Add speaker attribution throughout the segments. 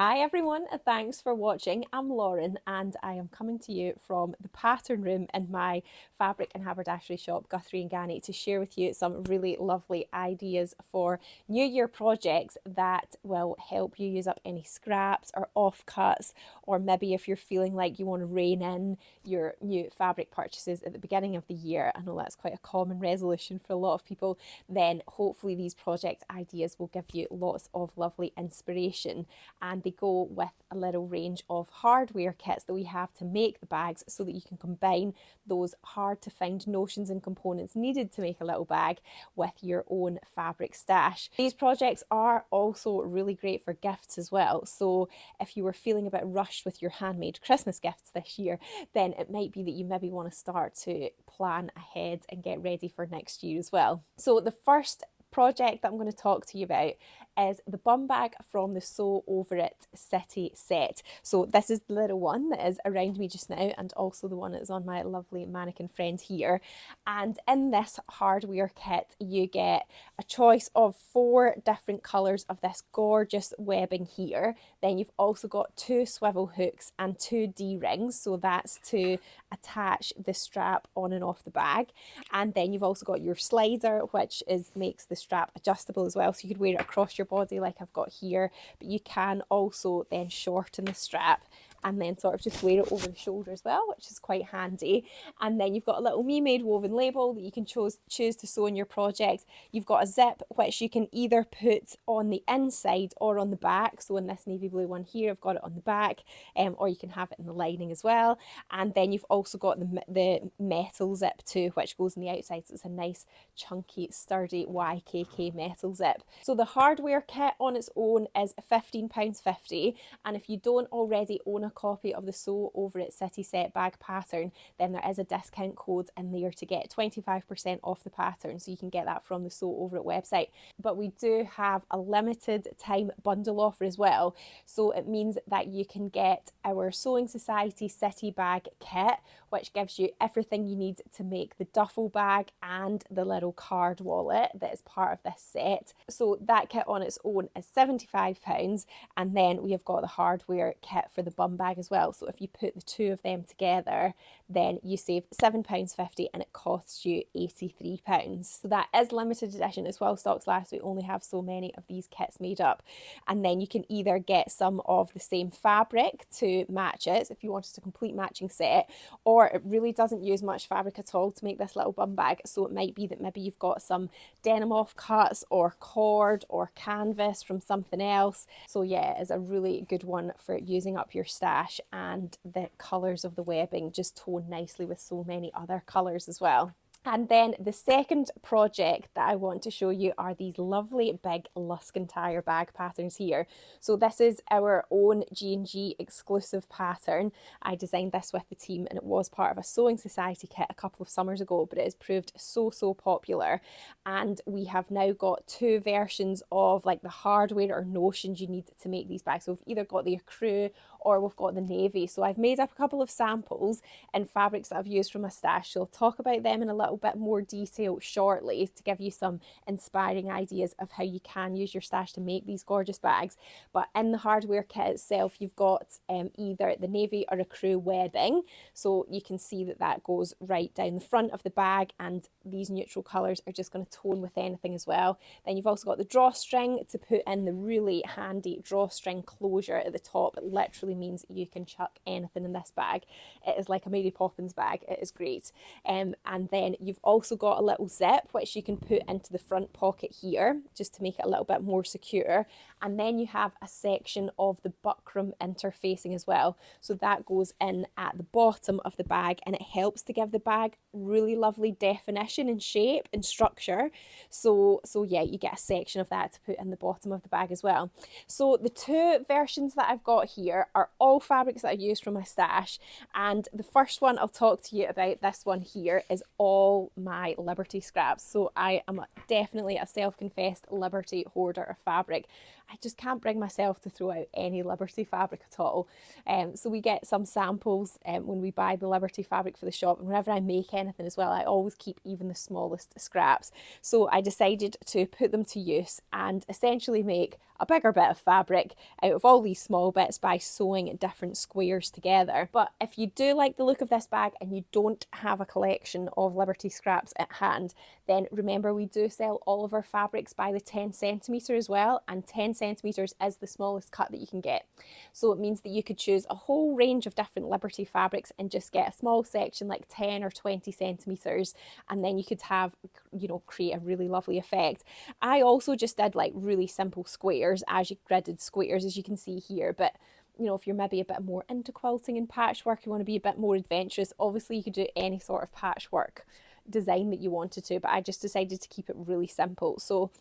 Speaker 1: Hi everyone, thanks for watching. I'm Lauren and I am coming to you from the pattern room in my fabric and haberdashery shop, Guthrie and Ganny, to share with you some really lovely ideas for New Year projects that will help you use up any scraps or offcuts, or maybe if you're feeling like you want to rein in your new fabric purchases at the beginning of the year. I know that's quite a common resolution for a lot of people. Then hopefully these project ideas will give you lots of lovely inspiration, and they go with a little range of hardware kits that we have to make the bags so that you can combine those hard to find notions and components needed to make a little bag with your own fabric stash. These projects are also really great for gifts as well. So if you were feeling a bit rushed with your handmade Christmas gifts this year, then it might be that you maybe want to start to plan ahead and get ready for next year as well. So the first project that I'm going to talk to you about is the Bumbag from the Sew Over It City set. So this is the little one that is around me just now, and also the one that is on my lovely mannequin friend here. And in this hardware kit you get a choice of 4 different colours of this gorgeous webbing here. Then you've also got 2 swivel hooks and 2 D-rings, so that's to attach the strap on and off the bag. And then you've also got your slider, which makes the strap adjustable as well, so you could wear it across your body like I've got here, but you can also then shorten the strap and then sort of just wear it over the shoulder as well, which is quite handy. And then you've got a little Me Made woven label that you can choose to sew in your project. You've got a zip which you can either put on the inside or on the back. So in this navy blue one here, I've got it on the back, or you can have it in the lining as well. And then you've also got the metal zip too, which goes on the outside, so it's a nice chunky sturdy YKK metal zip. So the hardware kit on its own is £15.50, and if you don't already own a copy of the Sew Over It City Set bag pattern, then there is a discount code in there to get 25% off the pattern, so you can get that from the Sew Over It website. But we do have a limited time bundle offer as well, so it means that you can get our Sewing Society City bag kit, which gives you everything you need to make the duffel bag and the little card wallet that is part of this set. So that kit on its own is £75, and then we have got the hardware kit for the bum bag as well. So if you put the two of them together, then you save £7.50 and it costs you £83. So that is limited edition. As well stocks last, we only have so many of these kits made up. And then you can either get some of the same fabric to match it if you wanted a complete matching set, or it really doesn't use much fabric at all to make this little bum bag. So it might be that maybe you've got some denim offcuts or cord or canvas from something else. So yeah, it is a really good one for using up your stash, and the colours of the webbing just tone nicely with so many other colours as well. And then the second project that I want to show you are these lovely big Luskentyre bag patterns here. So this is our own G&G exclusive pattern. I designed this with the team, and it was part of a Sewing Society kit a couple of summers ago, but it has proved so popular. And we have now got 2 versions of like the hardware or notions you need to make these bags. So we've either got the ecru or we've got the navy. So I've made up a couple of samples in fabrics that I've used from my stash. So I'll talk about them in a little bit more detail shortly to give you some inspiring ideas of how you can use your stash to make these gorgeous bags. But in the hardware kit itself, you've got either the navy or ecru webbing. So you can see that that goes right down the front of the bag, and these neutral colours are just going to tone with anything as well. Then you've also got the drawstring to put in the really handy drawstring closure at the top. It literally means you can chuck anything in this bag. It is like a Mary Poppins bag. It is great. And then you've also got a little zip which you can put into the front pocket here just to make it a little bit more secure. And then you have a section of the buckram interfacing as well. So that goes in at the bottom of the bag, and it helps to give the bag really lovely definition and shape and structure. So yeah, you get a section of that to put in the bottom of the bag as well. So the 2 versions that I've got here are all fabrics that I've used from my stash, and the first one I'll talk to you about, this one here, is all my Liberty scraps. So I am definitely a self-confessed Liberty hoarder of fabric. I just can't bring myself to throw out any Liberty fabric at all. So we get some samples when we buy the Liberty fabric for the shop, and whenever I make anything as well, I always keep even the smallest scraps. So I decided to put them to use and essentially make a bigger bit of fabric out of all these small bits by sewing different squares together. But if you do like the look of this bag and you don't have a collection of Liberty scraps at hand, then remember we do sell all of our fabrics by the 10cm as well, and 10cm is the smallest cut that you can get. So it means that you could choose a whole range of different Liberty fabrics and just get a small section like 10 or 20cm, and then you could have, you know, create a really lovely effect. I also just did like really simple squares, as you gridded squares, as you can see here. But you know, if you're maybe a bit more into quilting and patchwork, you want to be a bit more adventurous, obviously you could do any sort of patchwork design that you wanted to, but I just decided to keep it really simple. So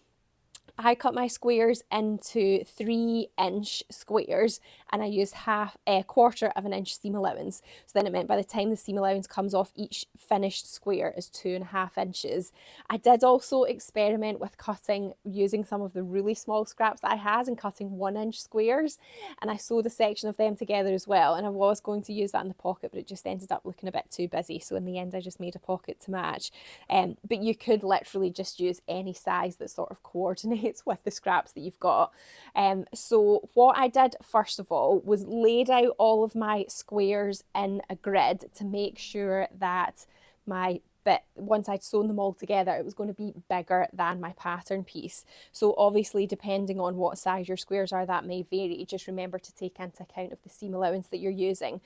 Speaker 1: I cut my squares into 3-inch squares, and I used a quarter of an inch seam allowance. So then it meant by the time the seam allowance comes off, each finished square is 2.5 inches. I did also experiment with cutting using some of the really small scraps that I had and cutting 1-inch squares, and I sewed a section of them together as well. And I was going to use that in the pocket, but it just ended up looking a bit too busy. So in the end, I just made a pocket to match. But you could literally just use any size that sort of coordinates with the scraps that you've got. So what I did first of all was laid out all of my squares in a grid to make sure that my bit, once I'd sewn them all together, it was going to be bigger than my pattern piece. So obviously, depending on what size your squares are, that may vary. Just remember to take into account of the seam allowance that you're using.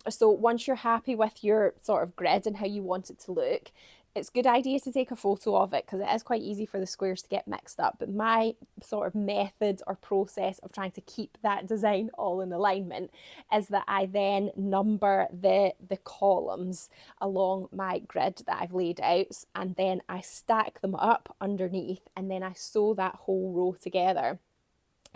Speaker 1: So once you're happy with your sort of grid and how you want it to look, it's a good idea to take a photo of it because it is quite easy for the squares to get mixed up. But my sort of method or process of trying to keep that design all in alignment is that I then number the columns along my grid that I've laid out, and then I stack them up underneath, and then I sew that whole row together.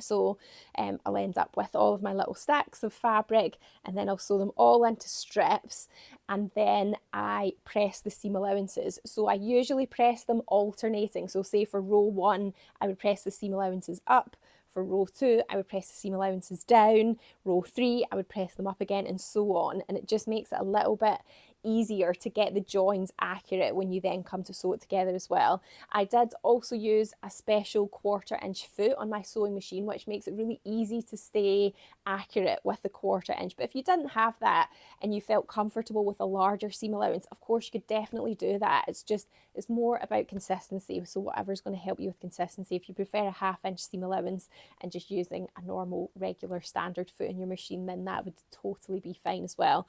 Speaker 1: So I'll end up with all of my little stacks of fabric, and then I'll sew them all into strips, and then I press the seam allowances. So I usually press them alternating. So say for row 1, I would press the seam allowances up. For row 2, I would press the seam allowances down. Row 3, I would press them up again, and so on. And it just makes it a little bit easier to get the joins accurate when you then come to sew it together as well. I did also use a special 1/4-inch foot on my sewing machine, which makes it really easy to stay accurate with the 1/4 inch. But if you didn't have that and you felt comfortable with a larger seam allowance, of course you could definitely do that. It's more about consistency. So whatever's going to help you with consistency. If you prefer a 1/2 inch seam allowance and just using a normal regular standard foot in your machine, then that would totally be fine as well.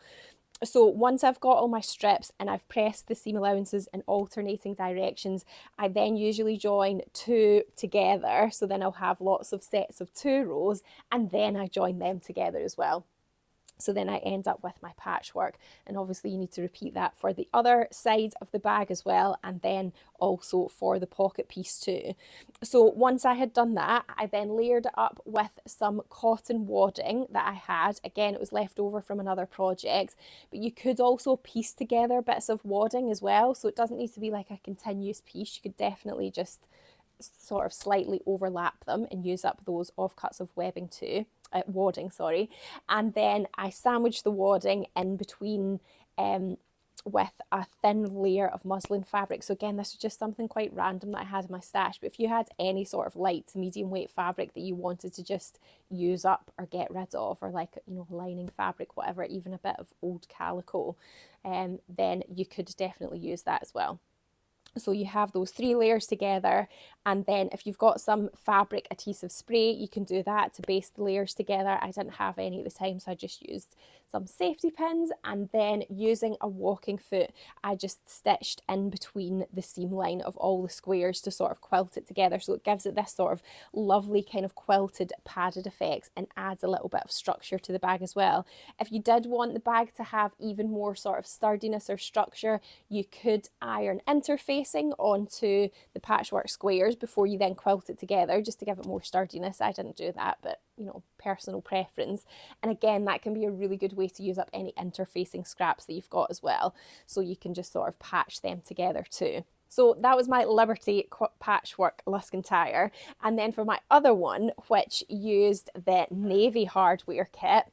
Speaker 1: So once I've got all my strips and I've pressed the seam allowances in alternating directions, I then usually join 2 together. So then I'll have lots of sets of 2 rows, and then I join them together as well. So then I end up with my patchwork, and obviously you need to repeat that for the other side of the bag as well, and then also for the pocket piece too. So once I had done that, I then layered it up with some cotton wadding that I had. Again, it was left over from another project, but you could also piece together bits of wadding as well. So it doesn't need to be like a continuous piece. You could definitely just sort of slightly overlap them and use up those offcuts of webbing too. Wadding, sorry. And then I sandwiched the wadding in between with a thin layer of muslin fabric. So again, this was just something quite random that I had in my stash, but if you had any sort of light to medium weight fabric that you wanted to just use up or get rid of, or like, you know, lining fabric, whatever, even a bit of old calico, then you could definitely use that as well. So you have those 3 layers together, and then if you've got some fabric adhesive spray, you can do that to baste the layers together. I didn't have any at the time, so I just used some safety pins, and then using a walking foot, I just stitched in between the seam line of all the squares to sort of quilt it together. So it gives it this sort of lovely kind of quilted padded effect and adds a little bit of structure to the bag as well. If you did want the bag to have even more sort of sturdiness or structure, you could iron interfacing onto the patchwork squares before you then quilt it together, just to give it more sturdiness. I didn't do that, but you know, personal preference. And again, that can be a really good way to use up any interfacing scraps that you've got as well. So you can just sort of patch them together too. So that was my Liberty Patchwork Luskentyre. And then for my other one, which used the navy hardware kit,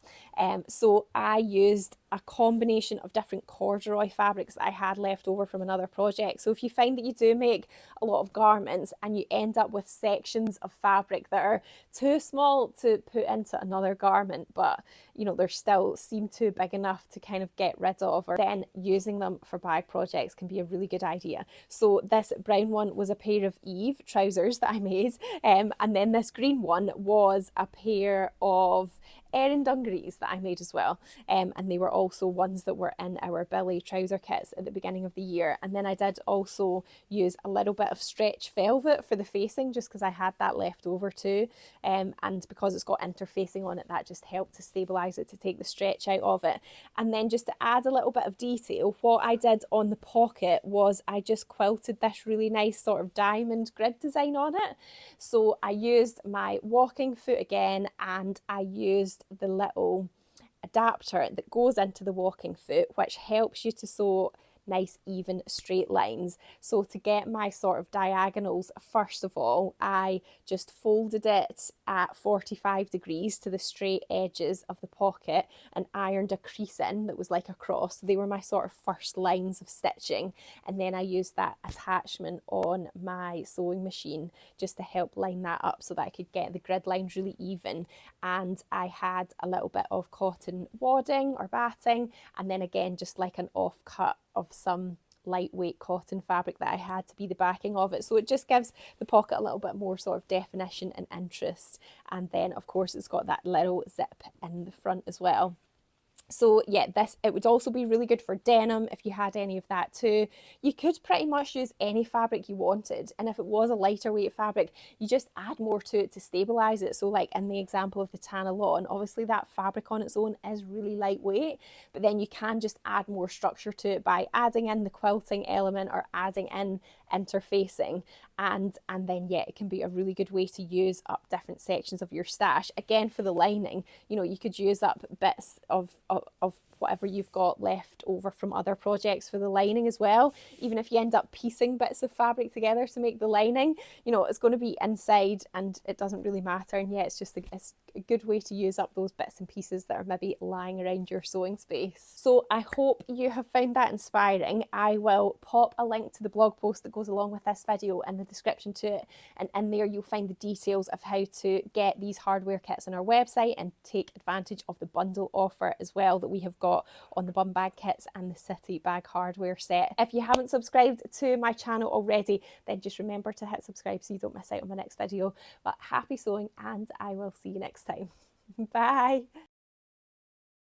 Speaker 1: so I used a combination of different corduroy fabrics that I had left over from another project. So if you find that you do make a lot of garments and you end up with sections of fabric that are too small to put into another garment, but you know, they still seem too big enough to kind of get rid of, or then using them for bag projects can be a really good idea. So this brown one was a pair of Eve trousers that I made, and then this green one was a pair of Erin dungarees that I made as well, and they were also ones that were in our Billy trouser kits at the beginning of the year. And then I did also use a little bit of stretch velvet for the facing, just because I had that left over too, and because it's got interfacing on it, that just helped to stabilise it, to take the stretch out of it. And then just to add a little bit of detail, what I did on the pocket was I just quilted this really nice sort of diamond grid design on it. So I used my walking foot again, and I used the little adapter that goes into the walking foot, which helps you to sew nice even straight lines. So to get my sort of diagonals, first of all, I just folded it at 45 degrees to the straight edges of the pocket and ironed a crease in that was like a cross. So they were my sort of first lines of stitching, and then I used that attachment on my sewing machine just to help line that up so that I could get the grid lines really even. And I had a little bit of cotton wadding or batting, and then again just like an offcut of some lightweight cotton fabric that I had to be the backing of it. So it just gives the pocket a little bit more sort of definition and interest. And then of course it's got that little zip in the front as well. So yeah, it would also be really good for denim if you had any of that too. You could pretty much use any fabric you wanted, and if it was a lighter weight fabric, you just add more to it to stabilize it. So like in the example of the Tana lawn, obviously that fabric on its own is really lightweight, but then you can just add more structure to it by adding in the quilting element or adding in interfacing, and then yeah, it can be a really good way to use up different sections of your stash. Again, for the lining, you know, you could use up bits of whatever you've got left over from other projects for the lining as well. Even if you end up piecing bits of fabric together to make the lining, you know, it's going to be inside and it doesn't really matter. And yeah, it's just it's a good way to use up those bits and pieces that are maybe lying around your sewing space. So I hope you have found that inspiring. I will pop a link to the blog post that goes along with this video in the description to it, and in there you'll find the details of how to get these hardware kits on our website and take advantage of the bundle offer as well that we have got on the Bumbag kits and the City Bag hardware set. If you haven't subscribed to my channel already, then just remember to hit subscribe so you don't miss out on my next video. But happy sewing, and I will see you next time. Bye!